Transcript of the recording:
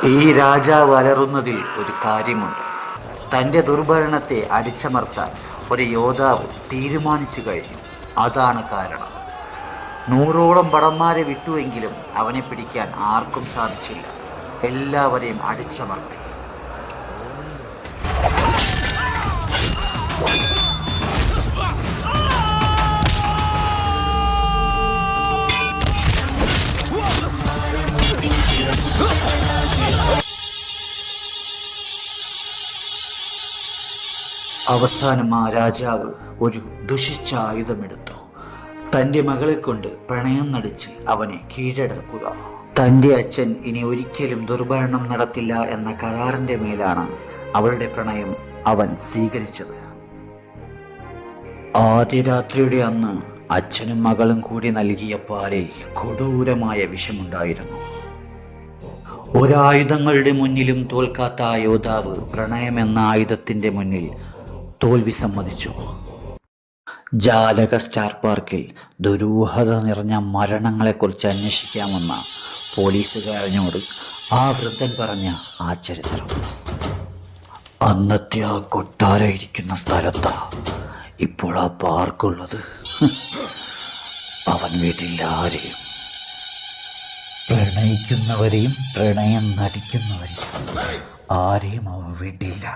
ഈ രാജാവ് അലറുന്നതിൽ ഒരു കാര്യമുണ്ട്. തൻ്റെ ദുർഭരണത്തെ അടിച്ചമർത്താൻ ഒരു യോദ്ധാവ് തീരുമാനിച്ചു കഴിഞ്ഞു. അതാണ് കാരണം. 100ഓളം ഭടന്മാരെ വിട്ടുവെങ്കിലും അവനെ പിടിക്കാൻ ആർക്കും സാധിച്ചില്ല. എല്ലാവരെയും അടിച്ചമർത്തി. അവസാനം ആ രാജാവ് ഒരു ദുഷിച്ച ആയുധമെടുത്തു. തൻ്റെ മകളെ കൊണ്ട് പ്രണയം നടിച്ച് അവനെ കീഴടക്കുക. തൻ്റെ അച്ഛൻ ഇനി ഒരിക്കലും ദുർഭരണം നടത്തില്ല എന്ന കരാറിൻ്റെ മേലാണ് അവളുടെ പ്രണയം അവൻ സ്വീകരിച്ചത്. ആദ്യ രാത്രിയുടെ അന്ന് അച്ഛനും മകളും കൂടി നൽകിയ പാലിൽ കൊടൂരമായ വിഷമുണ്ടായിരുന്നു. ഒരായുധങ്ങളുടെ മുന്നിലും തോൽക്കാത്ത ആ യോദ്ധാവ് പ്രണയം എന്ന ആയുധത്തിൻ്റെ മുന്നിൽ തോൽവി സമ്മതിച്ചു. ജാലക സ്റ്റാർ പാർക്കിൽ ദുരൂഹത നിറഞ്ഞ മരണങ്ങളെക്കുറിച്ച് അന്വേഷിക്കാമെന്ന പോലീസുകാരനോട് ആ വൃദ്ധൻ പറഞ്ഞ ആ ചരിത്രം. അന്നത്തെ ആ കൊട്ടാര ഇരിക്കുന്ന സ്ഥലത്താ ഇപ്പോൾ ആ പാർക്കുള്ളത്. അവൻ വീട്ടിൽ ആരെയും, പ്രണയിക്കുന്നവരെയും പ്രണയം നടിക്കുന്നവരെയും ആരെയും അവൻ വിടില്ല.